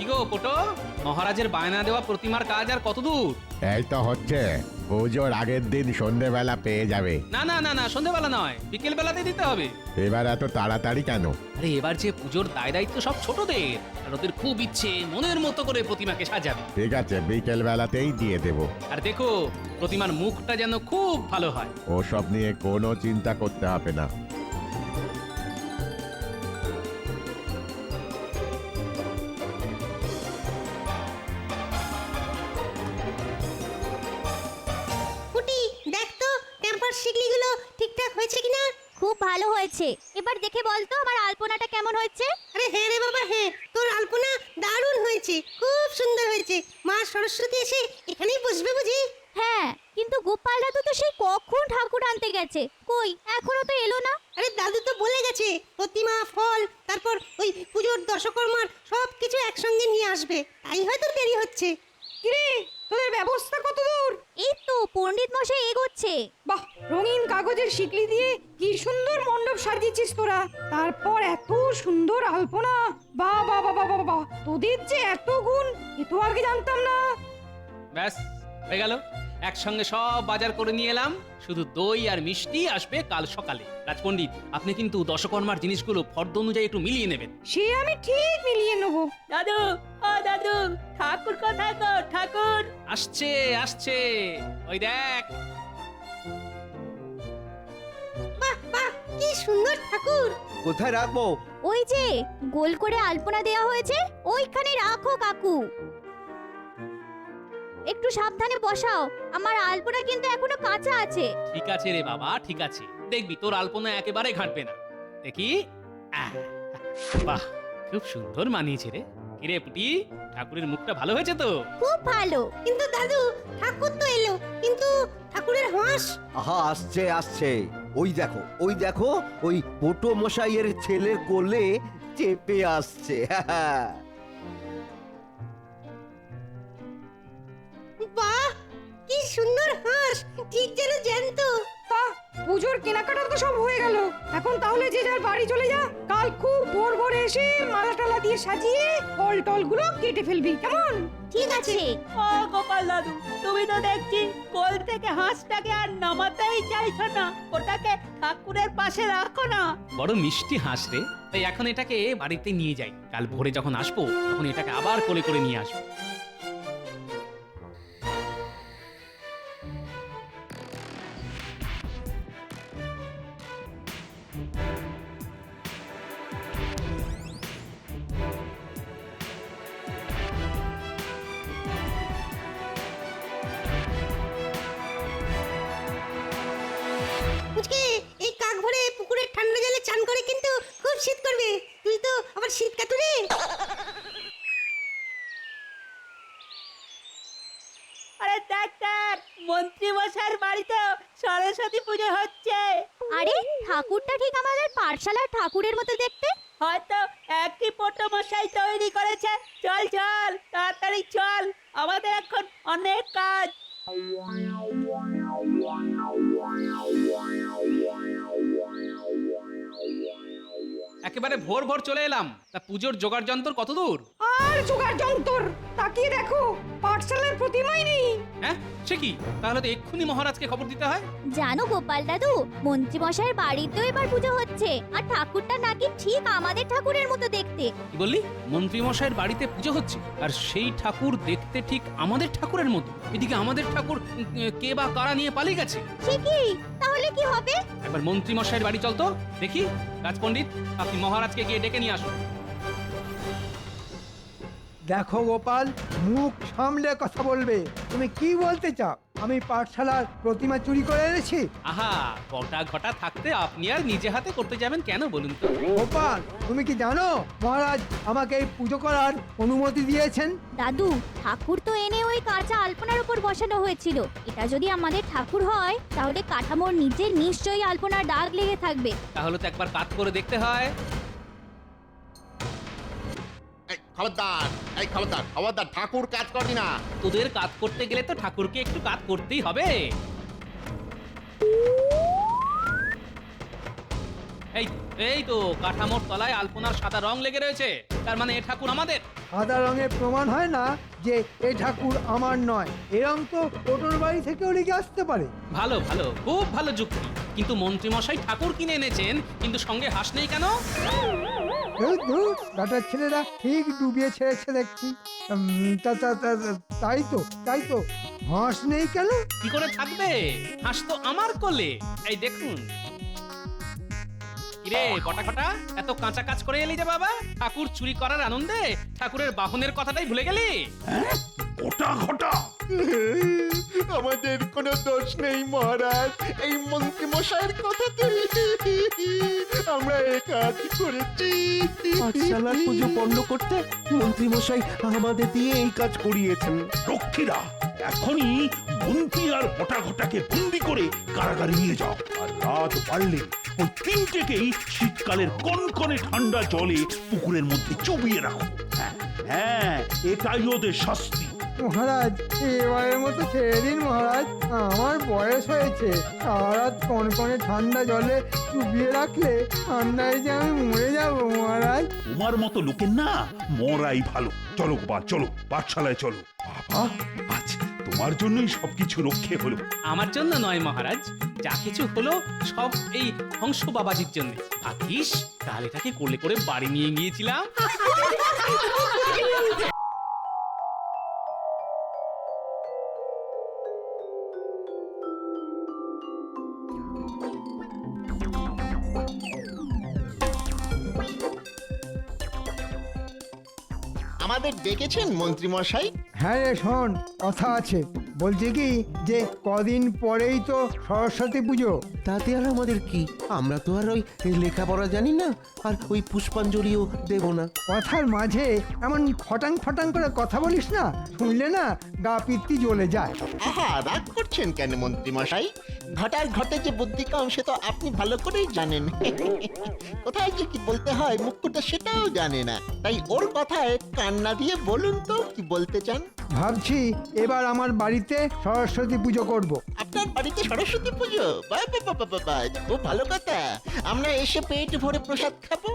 গো পটো, মহারাজের বায়না দেওয়া প্রতিমার কাজ আর কত দূর? এই তো হচ্ছে, পুজোর আগের দিন সন্ধেবেলা পেয়ে যাবে। না না না না, সন্ধ্যেবেলা নয়, বিকেল বেলাতে দিতে হবে। এবার এত তাড়াতাড়ি কেন? আরে এবার যে পুজোর দায় দায়িত্ব সব ছোটদের, আর ওদের খুব ইচ্ছে মনের মতো করে প্রতিমাকে সাজাবে। ঠিক আছে, বিকেল বেলাতেই দিয়ে দেব। আর দেখো প্রতিমার মুখটা যেন খুব ভালো হয়। ওসব নিয়ে কোনো চিন্তা করতে হবে না। পুটি দেখ তো টেম্পার শিকলিগুলো ঠিকঠাক হয়েছে কিনা। খুব ভালো হয়েছে। এবার দেখে বল তো আমার আলপনাটা কেমন হয়েছে। আরে হ্যাঁ রে বাবা হ্যাঁ, তোর আলপনা দারুণ হয়েছে, খুব সুন্দর হয়েছে। মা সরস্বতী এসে এখানেই বসবে বুঝি? হ্যাঁ, কিন্তু গোপাল দাদু তো সেই কখন ঠাকুর আনতে গেছে, কই এখনো তো এলো না। আরে দাদু তো বলে গেছে প্রতিমা, ফল, তারপর ওই পুজোর দশকর্মার সব কিছু একসঙ্গে নিয়ে আসবে, তাই হয়তো দেরি হচ্ছে। কিরে, তোদের ব্যবস্থা কত দূর? এই তো পণ্ডিত মশাই এগোচ্ছে। বাহ, রঙিন কাগজের শিকলি দিয়ে কি সুন্দর মণ্ডপ সাজিয়েছিস তোরা। তারপর এত সুন্দর আলপনা। বাহ বাহ বাহ বাহ বাহ, তোদের যে এত গুণ, এ তো আগে জানতাম না। ব্যাস হয়ে গেল, একসঙ্গে সব বাজার করে নিয়ে এলাম। শুধু দই আর মিষ্টি আসবে কাল সকালে। রাজপণ্ডিত, আপনি কিন্তু দশকর্মার জিনিসগুলো ফর্দ অনুযায়ী একটু মিলিয়ে নেবেন। সে আমি ঠিক মিলিয়ে নেবো। দাদু, ও দাদু, ঠাকুর কোথায় গো? ঠাকুর আসছে আসছে, ওই দেখ। বাহ বাহ, কি সুন্দর ঠাকুর। কোথায় রাখবো? ওই যে গোল করে আলপনা দেয়া হয়েছে, ওইখানে রাখো কাকু। একটু সাবধানে বসাও, আমার আলপনা কিন্তু এখনো কাঁচা আছে। ঠিক আছে রে বাবা, ঠিক আছে, দেখবি তোর আলপনা একেবারে ঘাটবে না। দেখি, আহ, বাহ, খুব সুন্দর মানিয়েছে রে। কিরে পুটি, ঠাকুরের মুখটা ভালো হয়েছে তো? খুব ভালো। কিন্তু দাদু, ঠাকুর তো এলো, কিন্তু ঠাকুরের হাঁস। আহা, আসছে আসছে। ওই দেখো, ওই দেখো, ওই পোটো মশাইয়ের ছেলের কোলে চেপে আসছে। বাহ, কি সুন্দর হাঁস, ঠিক যেন জ্যান্ত। তা পুজোর কেনাকাটা তো সব হয়ে গেল, এখন তাহলে যে যার বাড়ি চলে যা। কাল খুব ভোর ভোরে এসে মালা টালা দিয়ে সাজিয়ে ফল টল গুলো কেটে ফেলবি, কেমন? ঠিক আছে। ও গোপাল দাদু, তুমি তো দেখছি কোল থেকে হাঁসটাকে আর নামাতেই চাইছো না। ওটাকে ঠাকুরের পাশে রাখো না। বড় মিষ্টি হাঁস রে, তাই এখন এটাকে বাড়িতে নিয়ে যাই। কাল ভোরে যখন আসবো তখন এটাকে আবার কোলে করে নিয়ে আসবো। বুঝকে এই কাক ভরে পুকুরের ঠান্ডা জলে চান করে কিন্তু খুব শীত করবে। তুই তো আবার শীত কাতুরে। আরে দেখ দেখ, মন্ত্রী মশাইয়ের বাড়িতেও সরস্বতী পুজো হচ্ছে। আরে ঠাকুরটা ঠিক আমাদের পাঠশালার ঠাকুরের মতো দেখতে। হয়তো একই পোটো মশাই তৈরি করেছে। চল চল, তাড়াতাড়ি চল, আমাদের এখন অনেক কাজ। একেবারে ভোর ভোর চলে এলাম। তা পুজোর জোগাড় যন্ত্র কত দূর? আর জোগাড় যন্তর, তাকিয়ে দেখো পাঠশালার প্রতিমাই নেই। হ্যাঁ, সে কি? তাহলে তো এক্ষুনি মহারাজকে খবর দিতে হয়। জানো গোপাল দাদু, মন্ত্রী মশাইয়ের বাড়িতেও এবার পুজো হচ্ছে, আর ঠাকুরটা নাকি ঠিক আমাদের ঠাকুরের মতো দেখতে। কি বললি? মন্ত্রী মশাইয়ের বাড়িতে পুজো হচ্ছে, আর সেই ঠাকুর দেখতে ঠিক আমাদের ঠাকুরের মতো? এদিকে আমাদের ঠাকুর কে বা কারা নিয়ে পালিয়ে গেছে। সে কি? তাহলে কি হবে? একবার মন্ত্রী মশাইয়ের বাড়ি চল তো দেখি। রাজপণ্ডিত, আপনি মহারাজকে গিয়ে ডেকে নিয়ে আসুন। দেখো গোপাল, মুখ সামলে কথা বলবে। তুমি কি বলতে চাও? আমি পাঠশালার প্রতিমা চুরি করে এনেছি? আহা, কটা ঘটা থাকতে আপনি আর নিজে হাতে করতে যাবেন কেন বলুন তো? গোপাল, তুমি কি জানো মহারাজ আমাকে এই পুজো করার অনুমতি দিয়েছেন? দাদু, ঠাকুর তো এনে ওই কাঁচা আলপনার উপর বসানো হয়েছিল। এটা যদি আমাদের ঠাকুর হয়, তাহলে কাঠামোর নিচে নিশ্চয়ই আলপনার দাগ লেগে থাকবে। তাহলে তো একবার কাত করে দেখতে হয়। খবরদার, এই খবরদার, খবরদার, ঠাকুর কাজ করবি না। তোদের কাত করতে গেলে তো ঠাকুরকে একটু কাত করতেই হবে। এই এই তো কাঠামোর তলায় আলপনার সাদা রং লেগে রয়েছে, তার মানে এ ঠাকুর আমাদের। সাদা রঙের প্রমাণ হয় না যে এ ঠাকুর আমার নয়। এ রং তো ওটোর বাড়ি থেকেও লেগে আসতে পারে। ভালো ভালো, খুব ভালো যুক্তি। কিন্তু মন্ত্রী মশাই ঠাকুর কিনে এনেছেন, কিন্তু সঙ্গে হাঁস নেই কেন? বেটার ছেলেরা ঠিক ডুবিয়ে ছেড়েছে দেখছি। তাই তো হাঁস নেই কেন? কি করে থাকবে, হাঁস তো আমার কোলে। এই দেখুন। কিরে কটা এত কাঁচা কাজ করে এলি যে বাবা? ঠাকুর চুরি করার আনন্দে ঠাকুরের বাহনের কথাটাই ভুলে গেলি? ঘটা ঘটা আমাদের কোনো দোষ নেই মহারাজ, এই মন্ত্রী মশাইয়ের কথাতে আমরা এই কাজ করেছি। পাঠশালার পুজো বন্ধ করতে মন্ত্রী মশাই আমাদের দিয়ে এই কাজ করিয়েছেন। রক্ষীরা এখনই মন্ত্রী আর ঘটা ঘটাকে বন্দি করে কারাগারে নিয়ে যাও। আর রাত বাড়লে ওই তিনটেকেই শীতকালের কনকনে ঠান্ডা জলে পুকুরের মধ্যে চুবিয়ে রাখো। হ্যাঁ, এটাই ওদের শাস্তি। মহারাজ এবারের মতো ছেড়ে দিন মহারাজ, আমার বয়স হয়েছে। সারা কনকনে ঠান্ডা জলে চুবিয়ে রাখলে ঠান্ডায় যে আমি মরে যাবো মহারাজ। তোমার মতো লোকের না মরাই ভালো। চলো গোপাল, চলো পাঠশালায় চলো। বাবা, আজ তোমার জন্যই সবকিছু রক্ষে হলো। আমার জন্য নয় মহারাজ, যা কিছু হলো সব এই হংস বাবাজির জন্য। ভাগ্যিস কাল এটাকে কোলে করে বাড়ি নিয়ে গিয়েছিলাম। আমাদের ডেকেছেন মন্ত্রী মশাই? হ্যাঁ রে শোন, কথা আছে। বলছি কি যে কদিন পরেই তো সরস্বতী পুজো। তাতে আর আমাদের কি? আমরা তো আর ওই লেখাপড়া জানি না, আর ওই পুষ্পাঞ্জলিও দেব না। কথার মাঝে এমন ফটাং ফটাং করে কথা বলিস না, শুনলে না গা পিত্তি জ্বলে যায়। আহা, রাগ করছেন কেন মন্ত্রী মশাই? ঘটার ঘটে যে বুদ্ধি কম সে তো আপনি ভালো করেই জানেন। কোথায় যে কি বলতে হয় মুখ্যটা সেটাও জানে না, তাই ওর কথায় কান্না দিয়ে বলুন তো কি বলতে চান। ভাবছি এবার আমার বাড়িতে সরস্বতী পুজো করব। আপনার বাড়িতে সরস্বতী পুজো? বাহ বাহ বাহ বাহ বাহ, খুব ভালো কথা। আমরা এসে পেট ভরে প্রসাদ খাবো।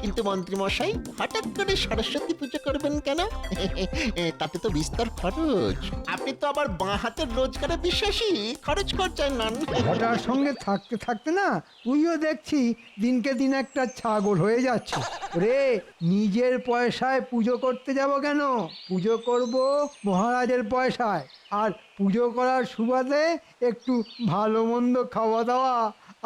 কিন্তু মন্ত্রী মশাই হঠাৎ করে সরস্বতী পুজো করবেন কেন? তাতে তো বিস্তর খরচ। আপনি তো আবার বাঁ হাতের রোজগারে বিশ্বাসী, খরচ করছেন না। ঘটার সঙ্গে থাকতে থাকতে না তুইও দেখছি দিনকে দিন একটা ছাগল হয়ে যাচ্ছে রে। নিজের পয়সায় পুজো করতে যাব কেন? পুজো করব মহারাজের পয়সায়, আর পুজো করার সুবাদে একটু ভালো মন্দ খাওয়া দাওয়া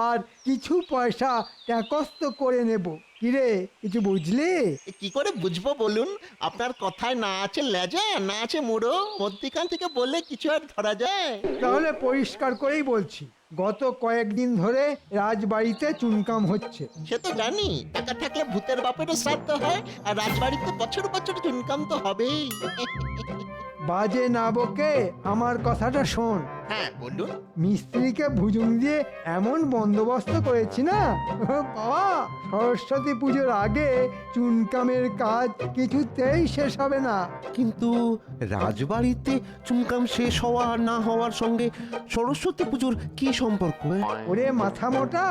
আর কিছু পয়সা ট্যাকস্ত করে নেব। কিরে, কিছু বুঝলি? কি করে বুঝবো বলুন? আপনার কথায় না আছে লেজা, না আছে মুড়ো, মধ্যিখান থেকে বললে কিছু আর ধরা যায়? তাহলে পরিষ্কার করেই বলছি, গত কয়েকদিন ধরে রাজবাড়িতে চুনকাম হচ্ছে। সে তো জানি, টাকা থাকলে ভূতের বাপেরও শ্রাদ্ধ হয়, আর রাজবাড়িতে বছর বছর চুনকাম তো হবেই। বাজে না বকে আমার কথাটা শোন। হ্যাঁ বলুন। মিস্ত্রিকে ভুজুং দিয়ে এমন বন্দোবস্ত করেছি না বাবা, সরস্বতী পুজোর আগে চুনকামের কাজ কিছুতেই শেষ হবে না। কিন্তু রাজবাড়িতে চুনকাম শেষ হওয়া আর না হওয়ার সঙ্গে সরস্বতী পুজোর কি সম্পর্ক? ওরে মাথা মোটা,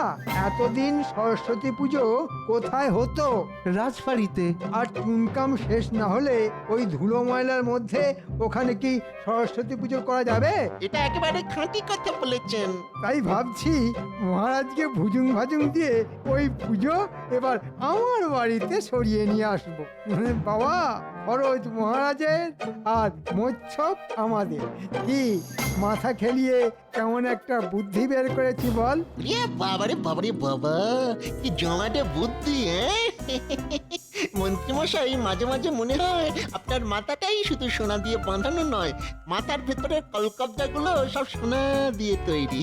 এতদিন সরস্বতী পুজো কোথায় হতো? রাজবাড়িতে। আর চুনকাম শেষ না হলে ওই ধুলো ময়লার মধ্যে ওখানে কি সরস্বতী পুজো করা যাবে? এটা একেবারে খাঁটি কথা বলেছেন। তাই ভাবছি মহারাজকে ভুজুং ভাজুং দিয়ে ওই পুজো এবার আমার বাড়িতে সরিয়ে নিয়ে আসবো। বাবা, খরচ মহারাজের আর মোচ্ছব আমাদের। কি মাথা খেলিয়ে কেমন একটা বুদ্ধি বের করেছি বল? বাবারে বাবারে বাবা, কি জমাটে বুদ্ধি! মন্ত্রী মশাই, মাঝে মাঝে মনে হয় আপনার মাথাটাই শুধু সোনা দিয়ে বাঁধানো নয়, মাথার ভেতরের কলকবজাগুলো সব সোনা দিয়ে তৈরি।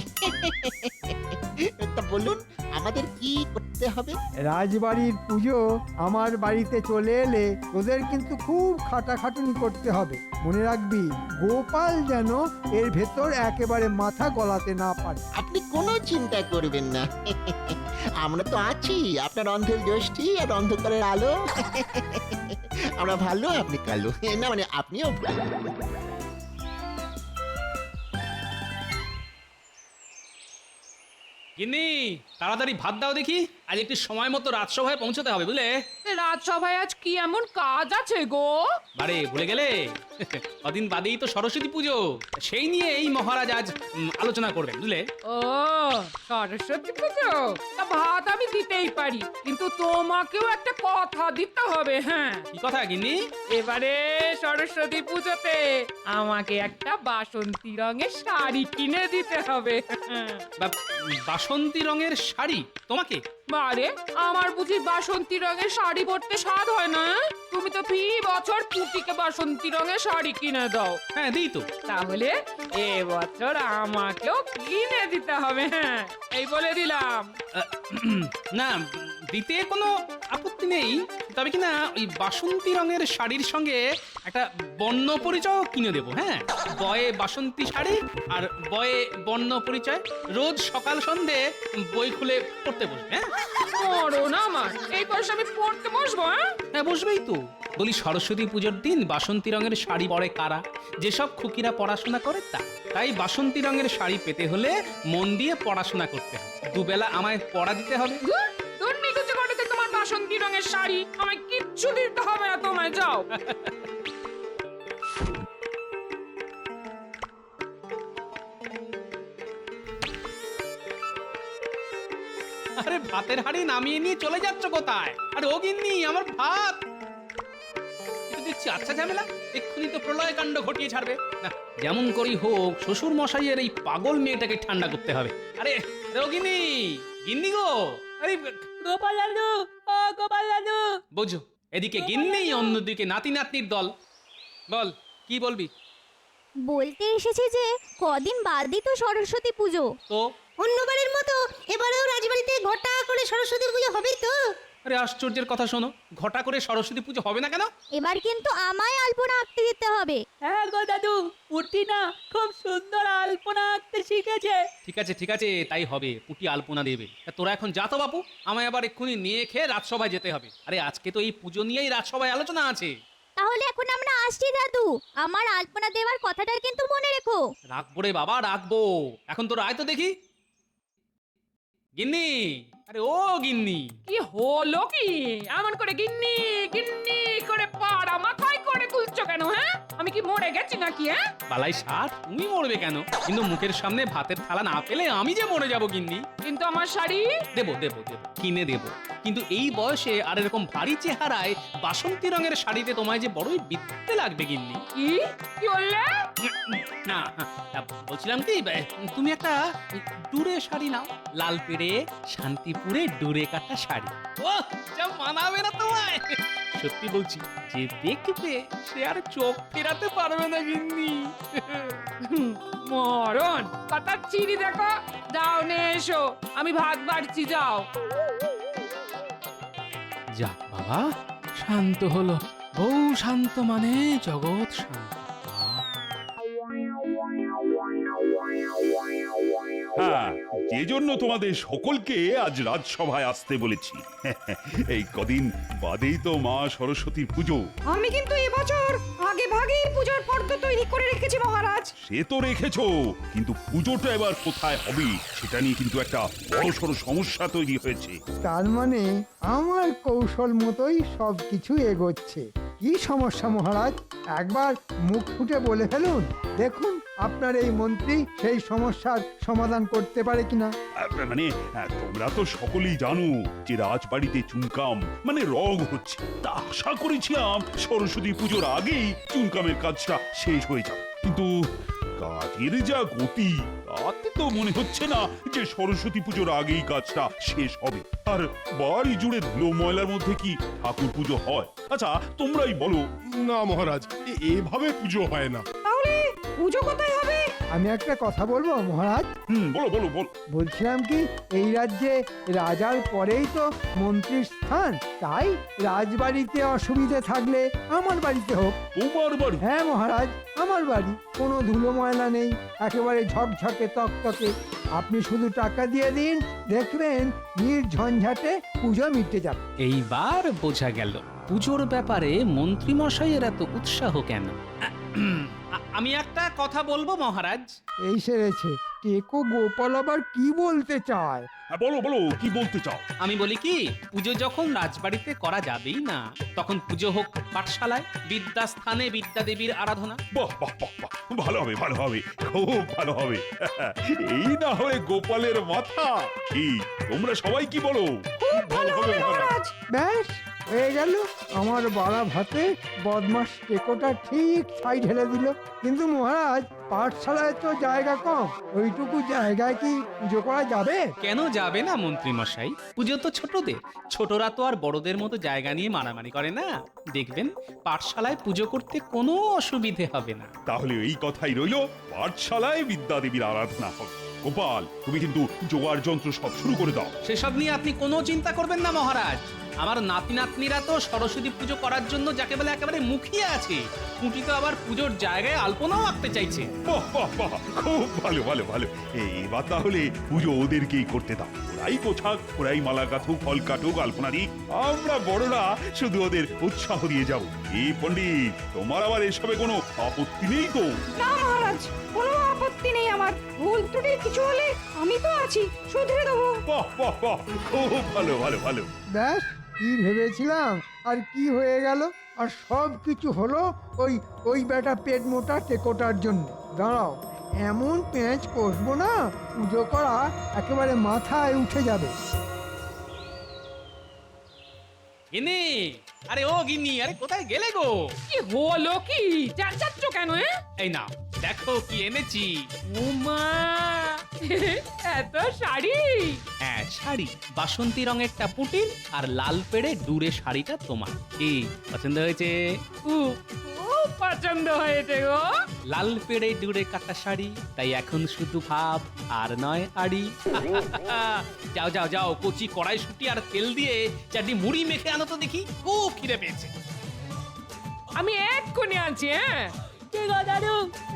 তা বলুন আমাদের কি করতে হবে? রাজবাড়ির পুজো আমার বাড়িতে চলে এলে তোদের কিন্তু খুব খাটাখাটুনি করতে হবে। মনে রাখবি, গোপাল যেন এর ভেতর একেবারে মাথা গলাতে না পারে। আপনি কোনো চিন্তা করবেন না, আমরা তো আছি, আপনার অন্ধের জ্যোষ্ঠী আর অন্ধকারের আলো। আমরা ভালো, আপনি কালো না, মানে আপনিও ভালো। গিন্নি তাড়াতাড়ি ভাত দাও দেখি, আজ একটু সময় মতো রাজসভায় পৌঁছতে হবে বুঝলে। রাজসভায় আজ কি এমন কাজ আছে গো? বারে ভুলে গেলে কদিন বাদেই তো সরস্বতী পুজো, সেই নিয়ে এই মহারাজ আজ আলোচনা করবেন বুঝলে। ও সরস্বতী পুজো, তা ভাত আমি দিতেই পারি, কিন্তু তোমাকেও একটা কথা দিতে হবে। হ্যাঁ, কি কথা গিন্নি? এবারে সরস্বতী পুজোতে আমাকে একটা বাসন্তী রঙের শাড়ি কিনে দিতে হবে। বাসন্তী রঙের শাড়ি তোমাকে? বারে, আমার বুঝি বাসন্তী রঙের শাড়ি পরতে স্বাদ হয় না? তুমি তো ফি বছর পুটিকে বাসন্তী রঙের শাড়ি কিনে দাও। হ্যাঁ দিই তো। তাহলে এবছর আমাকেও কিনে দিতে হবে। হ্যাঁ, এই বলে দিলাম। না, দিতে কোনো আপত্তি নেই, তবে কি না ওই বাসন্তী রঙের শাড়ির সঙ্গে একটা বর্ণ পরিচয় কিনে দেবো। হ্যাঁ, বয়ে বাসন্তী শাড়ি আর বয়ে বর্ণ পরিচয়, রোজ সকাল সন্ধে বই খুলে পড়তে বসবে। হ্যাঁ মরণ আমার, এই বয়সে আমি পড়তে বসবো? হ্যাঁ বসবেই তো। বলি সরস্বতী পুজোর দিন বাসন্তী রঙের শাড়ি পরে কারা? যেসব খুকিরা পড়াশোনা করে তা। তাই বাসন্তী রঙের শাড়ি পেতে হলে মন দিয়ে পড়াশোনা করতে হবে, দুবেলা আমায় পড়া দিতে হবে। দুর্নীতি করতে তোমার বাসন্তী রঙের শাড়ি আমায় কিচ্ছু দিতে হবে না, তোমায় যাও। আরে ভাতের হাঁড়ি নামিয়ে নিয়ে চলে যাচ্ছ কোথায়? আরে ও গিন্নি, আমার ভাত দিচ্ছি। আচ্ছা ঝামেলা, এক্ষুনি তো প্রলয় কাণ্ড ঘটিয়ে ছাড়বে না। যেমন করি হোক শ্বশুর মশাইয়ের এই পাগল মেয়েটাকে ঠান্ডা করতে হবে। আরে রোগিনী, গিন্নি গো, আরে গোপাল দাদু, ও গোপাল দাদু। বোঝো, এদিকে গিন্নি, অন্যদিকে নাতি নাতনির দল। বল কি বলবি? বলতে এসেছি যে কদিন বাদই তো সরস্বতী পুজো। তো অন্যবারের মতো এবারেও রাজবাড়িতে ঘটা করে সরস্বতী পুজো হবে তো? আরে আশ্চর্যের কথা শোনো, ঘটা করে সরস্বতী পুজো হবে না কেন? এবার কিন্তু আমায় আলপনা আঁকতে দিতে হবে। হ্যাঁ গো দাদু, পুটি না খুব সুন্দর আলপনা আঁকতে শিখেছে। ঠিক আছে ঠিক আছে, তাই হবে, পুটি আলপনা দেবে। তা তোরা এখন যা তো বাপু, আমায় আবার এক্ষুনি নিয়ে খেয়ে রাজসভায় যেতে হবে। আরে আজকে তো এই পুজো নিয়েই রাজসভায় আলোচনা আছে। তাহলে এখন আমরা আসছি দাদু, আমার আলপনা দেওয়ার কথাটা কিন্তু মনে রেখো। রাখবো রে বাবা, রাখবো। এখন তোর আয় তো দেখি। গিন্নি, আরে ও গিন্নি, কি হলো কি? এমন করে গিন্নি গিন্নি করে পাড়া মাথায় করে তুলছো কেন? হ্যাঁ, আমি কি মরে গেছি নাকি? হ্যাঁ, বালাই ষাট, তুমি মরবে কেন? কিন্তু মুখের সামনে ভাতের থালা না পেলে আমি যে মরে যাব গিন্নি। কিন্তু আমার শাড়ি দেবো দেবো দেবো, কিনে দেবো। কিন্তু এই বয়সে আর এরকম ভারী চেহারায় বাসন্তী রঙের শাড়িতে তোমায় যে বড়ই বিদ্যে লাগবে গিন্নি। কি কি বললে? না, বলছিলাম কি, তুমি একটা ডুরে শাড়ি নাও, লাল পেড়ে শান্তিপুরে ডুরে কাটা শাড়ি। ও যা মানাবে না তোমায়, সত্যি বলছি, যে দেখবে সে আর চোখ ফেরাতে পারবে না গিন্নি। মরণ কথা চিনি দেখো। যাও নে এসো, আমি ভাত বাড়ছি, যাও। যাক বাবা, শান্ত হলো। বউ শান্ত মানে জগৎ শান্ত। হ্যাঁ, যে জন্য তোমাদের সকলকে আজ রাজসভায় আসতে বলেছি। এই কদিন বাদেই তো মা সরস্বতীর পুজো। আমি কিন্তু এবছর আগে ভাগেই পূজার ফর্দ তৈরি করে রেখেছি মহারাজ। সে তো রেখেছো, কিন্তু পুজোটা এবার কোথায় হবে সেটা নিয়ে কিন্তু একটা বড়সড় সমস্যা তৈরি হয়েছে। তার মানে আমার কৌশল মতোই সব কিছু এগোচ্ছে। কি সমস্যা মহারাজ? একবার মুখ ফুটে বলে ফেলুন, দেখুন আপনার এই মন্ত্রী সেই সমস্যার সমাধান করতে পারে কিনা। মানে তোমরা তো সকলেই জানো যে রাজবাড়িতে চুনকাম মানে রগ হচ্ছে। তা আশা করেছিলাম সরস্বতী পুজোর আগেই চুনকামের কাজটা শেষ হয়ে যাবে, কিন্তু কাজের যা গতি তাতে তো মনে হচ্ছে না যে সরস্বতী পুজোর আগেই কাজটা শেষ হবে। আর বাড়ি জুড়ে ধুলো ময়লার মধ্যে কি ঠাকুর পুজো হয়? আচ্ছা তোমরাই বলো। না মহারাজ, এভাবে পুজো হয় না। তাহলে পুজো কোথায় হবে? আমি একটা কথা বলবো মহারাজ। বলো বলো বলো। বলছিলাম কি, এই রাজ্যে রাজার পরেই তো মন্ত্রীর স্থান, তাই রাজবাড়িতে অসুবিধে থাকলে আমার বাড়িতে হোক। তোমার বাড়ি? হ্যাঁ মহারাজ, আমার বাড়ি। কোনো ধুলো ময়লা নেই, একেবারে ঝকঝকে তকতকে। আপনি শুধু টাকা দিয়ে দিন, দেখবেন নির্ঝঞ্ঝাটে পুজো মিটে যাবে। এইবার বোঝা গেল পুজোর ব্যাপারে মন্ত্রী মশাইয়ের এত উৎসাহ কেন। আমি একটা কথা বলবো মহারাজ। এই সেরেছে, টেকো গোপাল আবার কি বলতে চায়? হ্যাঁ, বলো বলো কি বলতে চাও? আমি বলি কি, পুজো যখন রাজবাড়িতে করা যাবেই না, তখন পুজো হোক পাঠশালায়, বিদ্যাস্থানে বিদ্যাদেবীর আরাধনা। বাহ বাহ বাহ বাহ, ভালো হবে ভালো হবে, খুব ভালো হবে। এই না হয় গোপালের মাথা। কি তোমরা সবাই কি বলো? খুব ভালো হবে মহারাজ। ব্যাস হয়ে গেল, আমার বাড়া ভাতে বদমাস টেকোটা ঠিক ছাই ঢেলে দিল। কিন্তু মহারাজ, পাঠশালায় তো জায়গা কম, ওইটুকু জায়গায় কি পুজো করা যাবে? কেন যাবে না মন্ত্রী মশাই? পুজো তো ছোটদের, ছোটরা তো আর বড়দের মতো জায়গা নিয়ে মারামারি করে না। দেখবেন পাঠশালায় পুজো করতে কোনো অসুবিধে হবে না। তাহলে এই কথাই রইলো, পাঠশালায় বিদ্যাদেবীর আরাধনা হবে। গোপাল, তুমি কিন্তু জোগাড় যন্ত্র সব শুরু করে দাও। সেসব নিয়ে আপনি কোনো চিন্তা করবেন না মহারাজ। আমার নাতি নাতনিরা তো সরস্বতী পুজো করার জন্য যাকে বলে একেবারে মুখিয়ে আছে। কুটি তো আবার পুজোর জায়গায় আলপনাও আঁকতে চাইছে। বাহ বাহ বাহ, খুব ভালো ভালো ভালো। এবার তাহলে পুজো ওদেরকেই করতে দাও। ওরাই পোছাক, ওরাই মালা গাথুক, ফল কাটুক, আলপনা দিক। আমরা বড়রা শুধু ওদের উৎসাহ দিয়ে যাব। এই পণ্ডিত, তোমার আবার এসবে কোনো আপত্তি নেই তো? না মহারাজ, কোনো আপত্তি নেই আমার। ভুল ত্রুটি কিছু হলে আমি তো আছি, শুধরে দেবো। বাহ বাহ বাহ, খুব ভালো ভালো ভালো। ব্যাস, কি ভেবেছিলাম আর কি হয়ে গেল। আর সব কিছু হলো ওই বেটা পেট মোটা টেকোটার জন্য। দাঁড়াও, এমন পেঁচ কষবো না, পুজো করা একেবারে মাথায় উঠে যাবে। গিন্নি, আরে ও গিন্নি, আরে কোথায় গেলে গো? কি হলো কি? যাচ্ছ কেন? এই নাও, দেখো কি এনেছি। উমা, এত শাড়ি! হ্যাঁ, শাড়ি। বাসন্তী রঙেরটা পুটির, আর লাল পেড়ে ডুরে শাড়িটা তোমার। কি পছন্দ হয়েছে? খুব খুব পছন্দ হয়েছে গো। লাল পেড়ে ডুরে কাটা শাড়ি, তাই এখন শুধু ভাব আর নয় আড়ি। যাও যাও যাও, কচি কড়াইশুঁটি আর তেল দিয়ে চারটি মুড়ি মেখে আনো তো দেখি, খুব খিদে পেয়েছে। আমি এক্ষুনি আনছি। কি গো দাদু,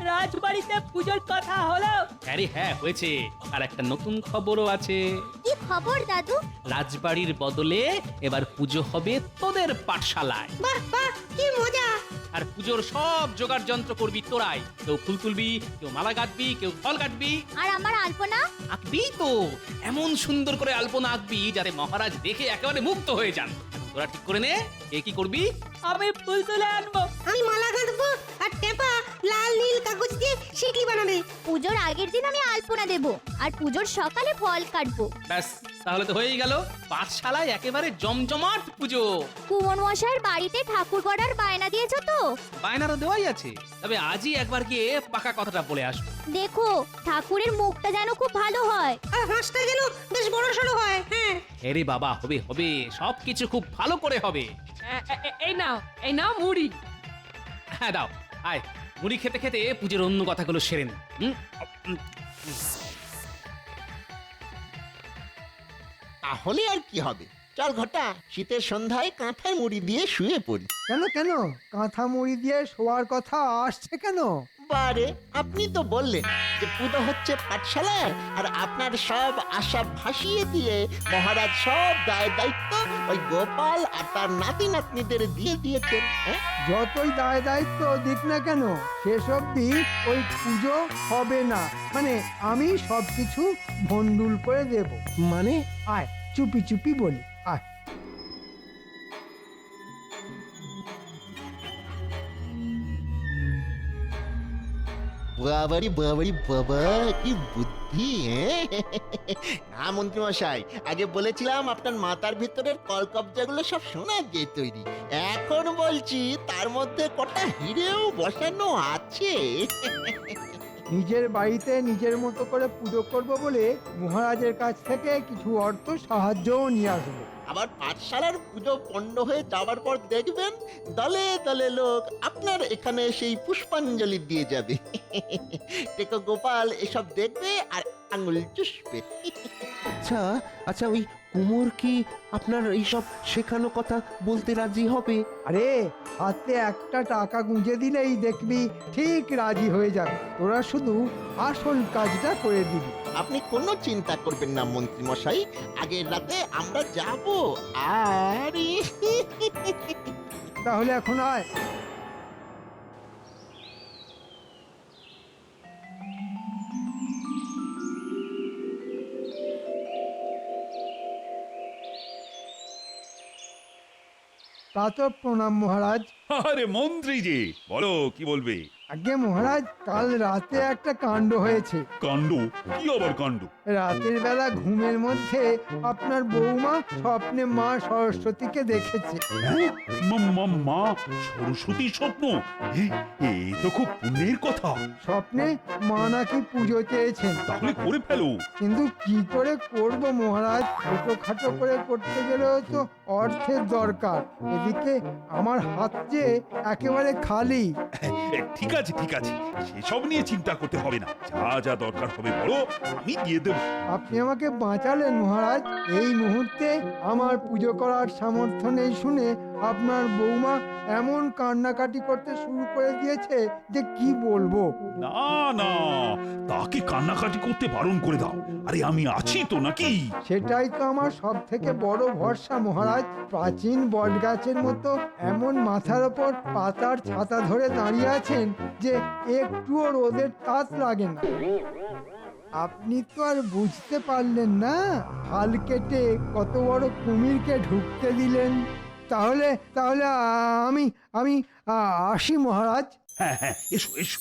রাজবাড়িতে পুজোর কথা হলো? আরে হ্যাঁ, হয়েছে। আর একটা নতুন খবরও আছে। কি খবর দাদু? রাজবাড়ির বদলে এবার পুজো হবে তোদের পাঠশালায়। বাহ বাহ, কি মজা! আর পুজোর সব জোগাড় যন্ত্র করবি তোরাই। কেউ ফুল তুলবি, কেউ মালা গাঁথবি, কেউ ফল কাটবি। আর আমার আলপনা? আঁকবি তো, এমন সুন্দর করে আলপনা আঁকবি যাতে মহারাজ দেখে একেবারে মুগ্ধ হয়ে যান। তোরা ঠিক করে নে, কে কি করবি। আমি ফুল তুলে আনবো। আমি মালা গাঁথবো, আর টেপা লাল নীল কাগজ দিয়ে শিকলি বানাবে। পুজোর আগের দিন আমি আলপনা দেব, আর পুজোর সকালে ফল কাটবো। ব্যাস, তাহলে তো হয়েই গেল। পাঠশালায় একেবারে জমজমাট পুজো। কুমন মশাইয়ের বাড়িতে ঠাকুর গড়ার বায়না দিয়েছো তো? বায়নারও দেওয়াই আছে, তবে আজই একবার গিয়ে পাকা কথাটা বলে আসবো। দেখো, ঠাকুরের মুখটা যেন খুব ভালো হয়। আর হাঁসটা যেন বেশ বড় সড়ো হয়। হ্যাঁ, আরে বাবা, হবে হবে, সবকিছু খুব ভালো করে হবে। এই নাও মুড়ি। হ্যাঁ দাও, আয়। মুড়ি খেতে খেতে পুজোর অন্য কথাগুলো সেরে নে। তাহলে আর কি হবে, চল ঘটা, শীতের সন্ধ্যায় কাঁথায় মুড়ি দিয়ে শুয়ে পড়ি। কেন কেন, কাঁথা মুড়ি দিয়ে শোয়ার কথা আসছে কেন? বারে, আপনি তো বললেন যে পুজো হচ্ছে পাঠশালায়, আর আপনার সব আশা ভাসিয়ে দিয়ে মহারাজ সব দায় দায়িত্ব ওই গোপাল আর তার নাতি নাতনিদের দিয়ে দিয়েছেন। হ্যাঁ, যতই দায় দায়িত্ব দিক না কেন, শেষ অবধি ওই পুজো হবে না। মানে আমি সবকিছু ভন্ডুল করে দেব। মানে? আয়, চুপি চুপি বলি, আয়। বাবারি বাবারি বাবা, কি বুদ্ধি! না মন্ত্রী মশাই, আগে বলেছিলাম আপনার মাথার ভিতরের কলকবজাগুলো সব সোনা দিয়ে তৈরি। এখন বলছি তার মধ্যে কটা হিরেও বসানো আছে। নিজের বাড়িতে নিজের মতো করে পুজো করব বলে মহারাজের কাছ থেকে কিছু অর্থ সাহায্যও নিয়ে আসবো। আবার পাঠশালার পুজো পণ্ড হয়ে যাওয়ার পর দেখবেন দলে দলে লোক আপনার এখানে সেই পুষ্পাঞ্জলি দিয়ে যাবে। টেকো গোপাল এসব দেখবে আর আঙুল চুষবে। আচ্ছা আচ্ছা, ওই কুমোর কি আপনার এইসব শেখানো কথা বলতে রাজি হবে? আরে, হাতে একটা টাকা গুঁজে দিলেই দেখবি ঠিক রাজি হয়ে যাবে। তোরা শুধু আসল কাজটা করে দিবি। আপনি কোনো চিন্তা করবেন না মন্ত্রী মশাই, আগের রাতে আমরা যাব। আর তাহলে এখন আয়। তা তো প্রণাম মহারাজ। আরে মন্ত্রী যে, বলো কি বলবে? আগে মহারাজ, কাল রাতে একটা কাণ্ড হয়েছে। কাণ্ড? কি আবার কাণ্ড? রাতের বেলা ঘুমের মধ্যে আপনার বৌমা স্বপ্নে মা সরস্বতীকে দেখেছে। হ্যাঁ? মা সরস্বতী স্বপ্ন? এ তো খুব পুণ্যের কথা। স্বপ্নে মা নাকি পুজো চেয়েছেন। তাহলে করে ফেলো। কিন্তু কি করে করব মহারাজ? ছোটখাটো করে করতে গেলেও তো অর্থের দরকার। এদিকে আমার হাত যে একেবারে খালি। ঠিক আছে ঠিক আছে, সেসব নিয়ে চিন্তা করতে হবে না। যা যা দরকার হবে বলো, আমি দিয়ে দেব। আপনি আমাকে বাঁচালেন মহারাজ। এই মুহূর্তে আমার পুজো করার সামর্থ্য নেই শুনে আপনার বৌমা এমন কান্নাকাটি করতে শুরু করে দিয়েছে যে কি বলবো। না না, তাকে কান্নাকাটি করতে বারণ করে দাও। আরে আমি আছি তো নাকি? সেটাই তো আমার সব থেকে বড় ভরসা মহারাজ। প্রাচীন বটগাছের মতো এমন মাথার ওপর পাতার ছাতা ধরে দাঁড়িয়ে আছেন যে একটুও রোদের তাত লাগে না। আপনি তো আর বুঝতে পারলেন না, হাল কেটে কত বড় কুমিরকে ঢুকতে দিলেন। তাহলে তাহলে আমি আমি আসি মহারাজ। হ্যাঁ হ্যাঁ, এসো এসো।